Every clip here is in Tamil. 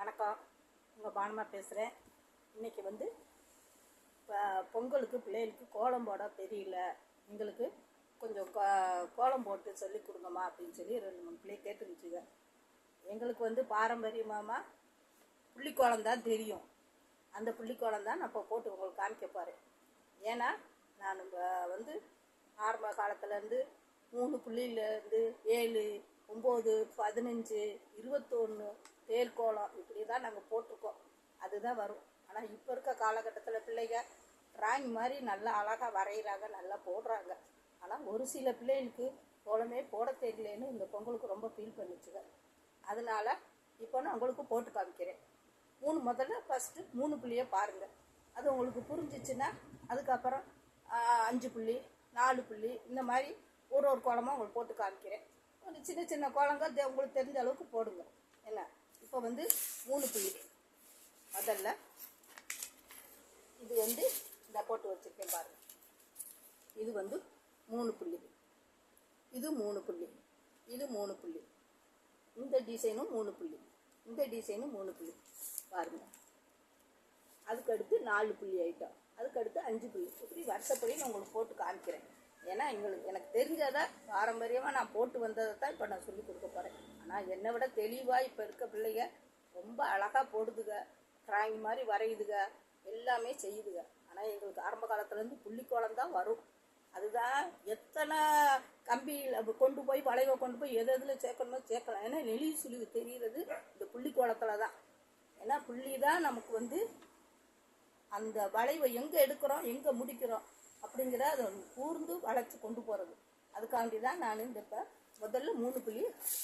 வணக்கம், உங்கள் பானுமா பேசுகிறேன். இன்றைக்கி வந்து பொங்கலுக்கு பிள்ளைகளுக்கு கோலம் போட தெரியல, எங்களுக்கு கொஞ்சம் கோலம் போட்டு சொல்லி கொடுங்கம்மா அப்படின்னு சொல்லி 2-3 பிள்ளை கேட்டுருந்துச்சுங்க. எங்களுக்கு வந்து பாரம்பரியமாக புள்ளிக்கோலம் தான் தெரியும். அந்த புள்ளிக்கோலம் தான் நான் இப்போ போட்டு உங்களுக்கு காமிக்க போகிறேன். ஏன்னா நான் வந்து ஆரம்ப காலத்துலேருந்து 3 புள்ளியிலேருந்து 7, 9, 15, 21 தேர்கோலம் இப்படி தான் நாங்கள் போட்டிருக்கோம். அதுதான் வரும். ஆனால் இப்போ இருக்க காலகட்டத்தில் பிள்ளைங்க ட்ராயிங் மாதிரி நல்லா அழகாக வரைகிறாங்க, நல்லா போடுறாங்க. ஆனால் ஒரு சில பிள்ளைகளுக்கு கோலமே போட தெரியலேன்னு இந்த பொங்கலுக்கு ரொம்ப ஃபீல் பண்ணிச்சுங்க. அதனால் இப்போ நான் உங்களுக்கு போட்டு காமிக்கிறேன். முதல்ல ஃபஸ்ட்டு 3 புள்ளியை பாருங்கள். அது உங்களுக்கு புரிஞ்சிச்சுன்னா அதுக்கப்புறம் 5 புள்ளி, 4 புள்ளி, இந்த மாதிரி ஒரு கோலமாக உங்களுக்கு போட்டு காமிக்கிறேன். ஒரு சின்ன சின்ன கோலங்கள் உங்களுக்கு தெரிஞ்ச அளவுக்கு போடுங்க. என்ன, இப்போ வந்து 3 புள்ளி. முதல்ல இது வந்து இந்த போட்டு வச்சுருக்கேன் பாருங்கள். இது வந்து 3 புள்ளி, இது 3 புள்ளி, இது 3 புள்ளி, இந்த டிசைனும் 3 புள்ளி, இந்த டிசைனும் 3 புள்ளி பாருங்கள். அதுக்கடுத்து 4 புள்ளி ஐட்டம், அதுக்கடுத்து 5 புள்ளி. இப்படி வருஷப்படி நான் உங்களுக்கு போட்டு காமிக்கிறேன். ஏன்னா எனக்கு தெரிஞ்சதை பாரம்பரியமாக நான் போட்டு வந்ததை தான் இப்போ நான் சொல்லி கொடுக்க போகிறேன். ஆனால் என்னை விட தெளிவாக இப்போ இருக்க பிள்ளைங்க ரொம்ப அழகாக போடுதுங்க, ட்ராயிங் மாதிரி வரையுதுங்க, எல்லாமே செய்யுதுங்க. ஆனால் எங்களுக்கு ஆரம்ப காலத்துலேருந்து புள்ளிக்கோலம் தான் வரும். அதுதான் எத்தனை கம்பியில் கொண்டு போய் வளைவை கொண்டு போய் எதில் சேர்க்கணுமோ சேர்க்கலாம். ஏன்னா நெளிவு சுழிவு தெரிகிறது இந்த புள்ளிக்கோலத்தில் தான். ஏன்னா புள்ளி தான் நமக்கு வந்து அந்த வளைவை எங்கே எடுக்கிறோம் எங்கே முடிக்கிறோம் அப்படிங்கிற அதை கூர்ந்து வளைச்சி கொண்டு போகிறது. அதுக்காண்டி தான் நான் இந்த இப்போ முதல்ல 3 புள்ளி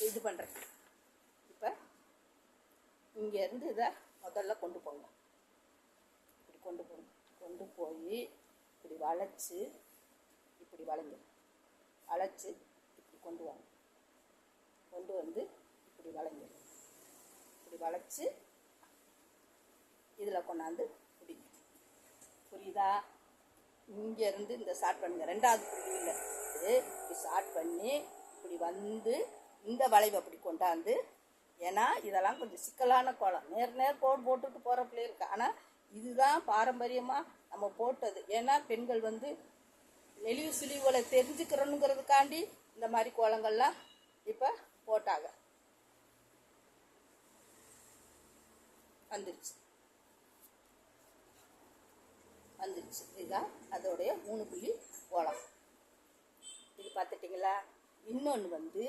இது பண்ணுறேன். இப்போ இங்கேருந்து இதை முதல்ல கொண்டு போங்க. இப்படி கொண்டு போங்க. கொண்டு போய் இப்படி வளைச்சி இப்படி வளைங்க, வளைச்சி இப்படி கொண்டு வாங்க. கொண்டு வந்து இப்படி வளைங்க, இப்படி வளைச்சி இதில் கொண்டாந்து பிடிங்க. புரியுதா? இங்கேருந்து இந்த ஸ்டார்ட் பண்ணுங்க. 2வது புள்ளியில் இப்படி ஸ்டார்ட் பண்ணி இப்படி வந்து இந்த வளைவை அப்படி கொண்டாந்து. ஏன்னா இதெல்லாம் கொஞ்சம் சிக்கலான கோலம், நேர் கோடு போட்டுட்டு போகிற பிள்ளை இருக்கு. ஆனால் இதுதான் பாரம்பரியமாக நம்ம போட்டது. ஏன்னா பெண்கள் வந்து நெளிவு சுழிவுகளை தெரிஞ்சுக்கிறணுங்கிறதுக்காண்டி இந்த மாதிரி கோலங்கள்லாம் இப்போ போட்டாங்க. வந்துருச்சு. இதுதான் அதோடைய 3 புள்ளி கோலம். இது பார்த்துட்டிங்களா? இன்னொன்று வந்து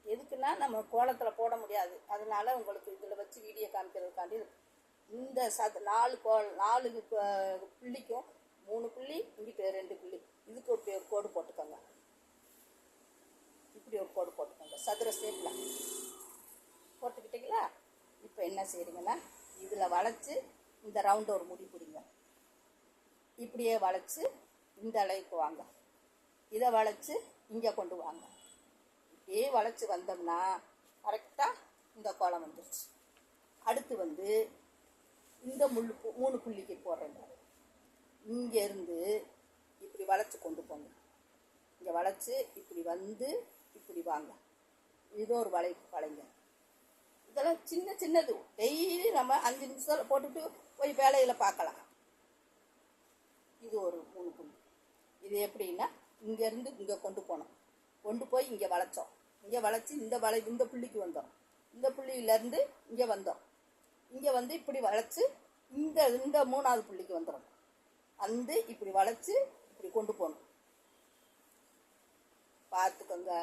எதுக்குன்னா நம்ம கோலத்தில் போட முடியாது, அதனால உங்களுக்கு இதில் வச்சு வீடியோ காமிக்கிறதுக்காண்டி இந்த 4 புள்ளிக்கும் 3 புள்ளி, இங்கிட்ட 2 புள்ளி, இதுக்கு ஒரு கோடு போட்டுக்கோங்க. இப்படி ஒரு கோடு போட்டுக்கோங்க சதுர ஷேப்பில் போட்டுக்கிட்டீங்களா? இப்போ என்ன செய்கிறீங்கன்னா இதில் வளைச்சி இந்த ரவுண்டு ஒரு முடி பிடிங்க. இப்படியே வளைச்சி இந்த அளவுக்கு வாங்க. இதை வளைச்சி இங்கே கொண்டு வாங்க. இப்படியே வளைச்சி வந்தோம்னா கரெக்டாக இந்த கோலம் வந்துருச்சு. அடுத்து வந்து இந்த 3 புள்ளிக்கு போடுறேங்க. இங்கேருந்து இப்படி வளைச்சி கொண்டு போங்க. இங்கே வளைச்சி இப்படி வந்து இப்படி வாங்க. இது ஒரு வளைங்க. இதெல்லாம் சின்ன சின்னது, டெய்லி நம்ம 5 நிமிஷத்தில் போட்டுட்டு போய் வேலையில் பார்க்கலாம். இது ஒரு 3 புள்ளி. இது எப்படின்னா இங்கேருந்து இங்கே கொண்டு போனோம், கொண்டு போய் இங்கே வளைச்சோம், இங்கே வளைச்சி இந்த புள்ளிக்கு வந்தோம், இந்த புள்ளியிலேருந்து இங்கே வந்தோம், இங்கே வந்து இப்படி வளைச்சி இந்த 3வது புள்ளிக்கு வந்துடும். வந்து இப்படி வளைச்சி இப்படி கொண்டு போகணும். பார்த்துக்கோங்க,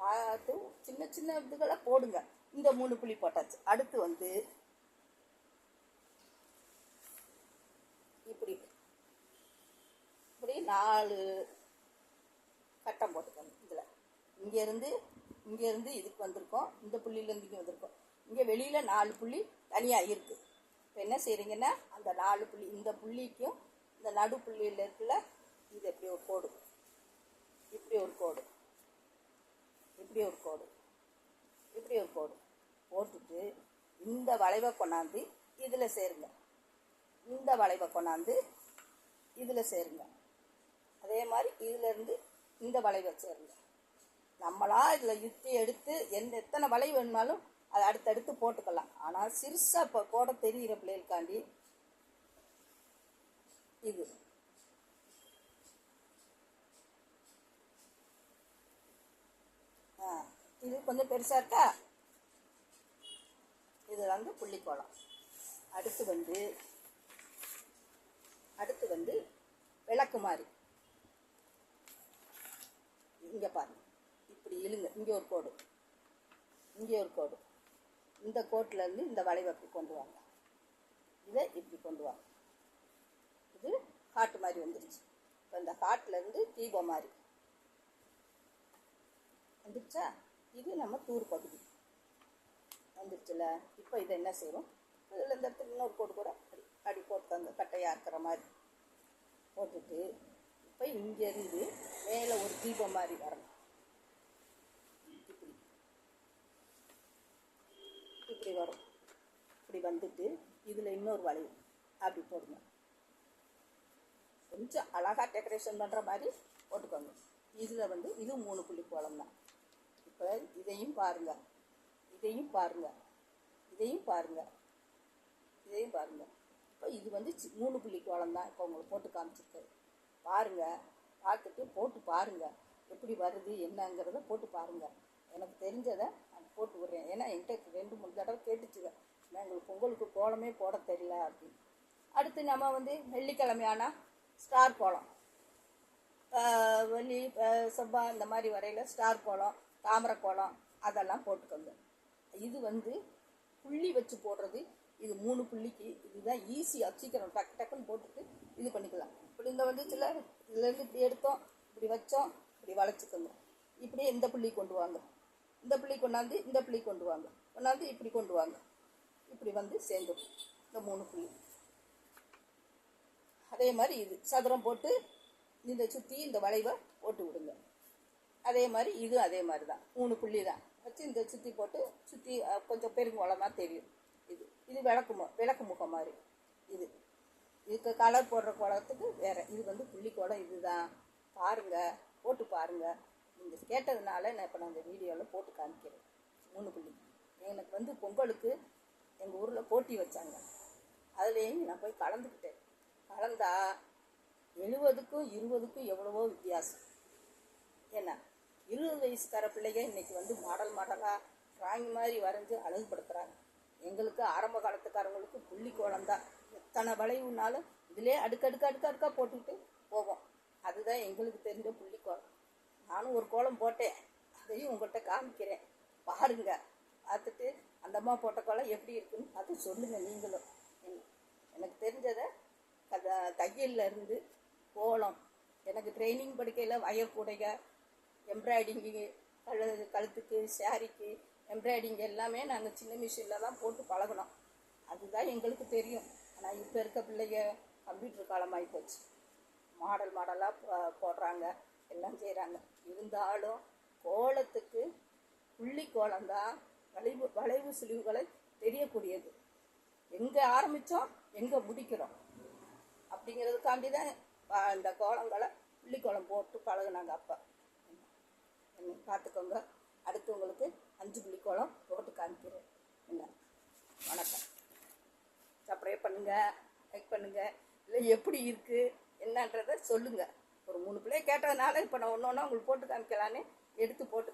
பார்த்து சின்ன சின்ன இதுகளை போடுங்க. இந்த 3 புள்ளி போட்டாச்சு. அடுத்து வந்து இப்படி இப்படி 4 கட்டம் போட்டுக்கணும். இதில் இங்கேருந்து இதுக்கு வந்திருக்கோம், இந்த புள்ளியிலேருந்து இங்கே வந்திருக்கோம். இங்கே வெளியில் 4 புள்ளி தனியாக இருக்குது. இப்போ என்ன செய்கிறீங்கன்னா அந்த 4 புள்ளி, இந்த புள்ளிக்கும் இந்த நடு புள்ளியில் இருக்குல்ல, இது எப்படி ஒரு கோடு, இப்படி ஒரு கோடு, இப்படி ஒரு கோடு, இப்படி ஒரு கோடு போட்டுட்டு இந்த வளைவை கொண்டாந்து இதில் சேருங்க. இந்த வளைவை கொண்டாந்து இதில் சேருங்க. அதே மாதிரி இதிலேருந்து இந்த வளைவை சேருங்க. நம்மளா இதில் யுத்தி எடுத்து எத்தனை வளைவு வேணுனாலும் அதை அடுத்தடுத்து போட்டுக்கலாம். ஆனால் சிறுசாக இப்போ போட தெரிகிற பிள்ளைகளுக்காண்டி இது இது கொஞ்சம் பெருசாக இருக்கா. இது வந்து புள்ளிக்கோலம். அடுத்து வந்து விளக்கு மாதிரி. இங்கே பாருங்க, இப்படி இழுங்க. இங்கே ஒரு கோடு, இங்கே ஒரு கோடு. இந்த கோட்டிலேருந்து இந்த வளைவப்பி கொண்டு வாங்க. இதை இப்படி கொண்டு வாங்க. இது காட்டு மாதிரி வந்துருச்சு. இப்போ இந்த காட்டிலேருந்து தீபம் மாதிரி வந்துருச்சா. இது நம்ம தூர் பகுதி வந்துருச்சுல. இப்போ இதை என்ன செய்வோம், இதில் இந்த இடத்துல இன்னொரு கோடு கூட அடி போட்டுக்கோங்க, கட்டையாக இருக்கிற மாதிரி போட்டுட்டு இப்போ இங்கேருந்து மேலே ஒரு தீபம் மாதிரி வரணும். இப்படி வரும். இப்படி வந்துட்டு இதில் இன்னொரு வளைவு அப்படி போடுங்க. கொஞ்சம் அழகாக டெக்கரேஷன் பண்ணுற மாதிரி போட்டுக்கோங்க. இதில் வந்து இது 3 புள்ளி கோலம் தான். இப்போ இதையும் பாருங்கள், இதையும் பாருங்கள், இதையும் பாருங்கள், இதையும் பாருங்கள். இப்போ இது வந்து 3 புள்ளி கோலம் தான். இப்போ உங்களுக்கு போட்டு காமிச்சிருக்கு பாருங்கள். பார்த்துட்டு போட்டு பாருங்கள் எப்படி வருது என்னங்கிறத போட்டு பாருங்கள். எனக்கு தெரிஞ்சதை நான் போட்டு விட்றேன். ஏன்னா என்கிட்ட 2-3 தடவை கேட்டுச்சுங்க, நான் எங்களுக்கு பொங்கலுக்கு கோலமே போட தெரியல அப்படின்னு. அடுத்து நம்ம வந்து வெள்ளிக்கிழமையானா ஸ்டார் கோலம், வெள்ளி செவ்வாய் இந்த மாதிரி வரையில் ஸ்டார் கோலம், தாமரை கோலம் அதெல்லாம் போட்டுக்கோங்க. இது வந்து புள்ளி வச்சு போடுறது. இது 3 புள்ளிக்கு இதுதான் ஈஸியாக சீக்கிரம் டக்கு டக்குன்னு போட்டுட்டு இது பண்ணிக்கலாம். இப்படி இந்த வந்துச்சுல, இதுலேருந்து இப்படி எடுத்தோம், இப்படி வச்சோம், இப்படி வளைச்சிக்கோங்க. இப்படி இந்த புள்ளி கொண்டு வாங்க, இந்த புள்ளி கொண்டாந்து இந்த புள்ளி கொண்டு வாங்க, கொண்டாந்து இப்படி கொண்டு வாங்க. இப்படி வந்து சேர்ந்துடும் இந்த 3 புள்ளி. அதே மாதிரி இது சதுரம் போட்டு இந்த சுற்றி இந்த வளைவை போட்டு விடுங்க. அதே மாதிரி இது அதே மாதிரி தான் 3 புள்ளி தான் வச்சு இந்த சுற்றி போட்டு சுற்றி கொஞ்சம் பெருங்கோளமாக தெரியும். இது விளக்கு முகம் மாதிரி. இதுக்கு கலர் போடுற கோலத்துக்கு வேறு. இது வந்து புள்ளி கோலம். இதுதான் பாருங்கள், போட்டு பாருங்கள். நீங்கள் கேட்டதுனால நான் இப்போ இந்த வீடியோவில் போட்டு காமிக்கிறேன். 3 புள்ளி எனக்கு வந்து பொங்கலுக்கு எங்கள் ஊரில் போட்டி வச்சாங்க. அதுலேயும் நான் போய் கலந்துக்கிட்டேன். கலந்தா 70க்கும் 20க்கும் எவ்வளவோ வித்தியாசம். ஏன்னா 20 வயசுக்கார பிள்ளைங்க இன்றைக்கி வந்து மாடலாக டிராயிங் மாதிரி வரைஞ்சி அழகுபடுத்துகிறாங்க. எங்களுக்கு ஆரம்ப காலத்துக்காரங்களுக்கு புள்ளி கோலம் தான். எத்தனை வளைவுனாலும் இதிலே அடுக்கடுக்காக போட்டுக்கிட்டு போவோம். அதுதான் எங்களுக்கு தெரிஞ்ச புள்ளி கோலம். நானும் ஒரு கோலம் போட்டேன், அதையும் உங்கள்கிட்ட காமிக்கிறேன் பாருங்க. பார்த்துட்டு அந்த அம்மா போட்ட கோலம் எப்படி இருக்குன்னு அது சொல்லுங்கள் நீங்களும். எனக்கு தெரிஞ்சதை தையல்ல இருந்து கோலம், எனக்கு ட்ரைனிங் படிக்கையில் வயர் கூடைக, எம்ப்ராய்டிங்கு, கழுத்துக்கு சாரிக்கு எம்ப்ராய்டிங் எல்லாமே நாங்கள் சின்ன மிஷினில் தான் போட்டு பழகினோம். அதுதான் எங்களுக்கு தெரியும். ஆனால் இப்போ இருக்க பிள்ளைங்க கம்ப்யூட்டர் காலமாகி போச்சு. மாடலாக போடுறாங்க, எல்லாம் செய்கிறாங்க. இருந்தாலும் கோலத்துக்கு புள்ளி கோலம்தான் வளைவு சுழிவுகளை தெரியக்கூடியது. எங்கே ஆரம்பித்தோம் எங்கே முடிக்கிறோம் அப்படிங்கிறதுக்காண்டி தான் இந்த கோலங்களை புள்ளி கோலம் போட்டு பழகுனாங்க அப்போ. பார்த்துக்கோங்க. அடுத்து உங்களுக்கு 5 புள்ளி கோலம் போட்டு காமிக்கிறேன். என்ன, வணக்கம். சப்ஸ்கிரைப் பண்ணுங்கள், லைக் பண்ணுங்கள். இல்லை எப்படி இருக்குது என்னன்றதை சொல்லுங்கள். ஒரு 3 பிள்ளைய கேட்டதுனால இப்போ நான் ஒன்று ஒன்றா உங்களுக்கு போட்டு காமிக்கலான்னு எடுத்து போட்டு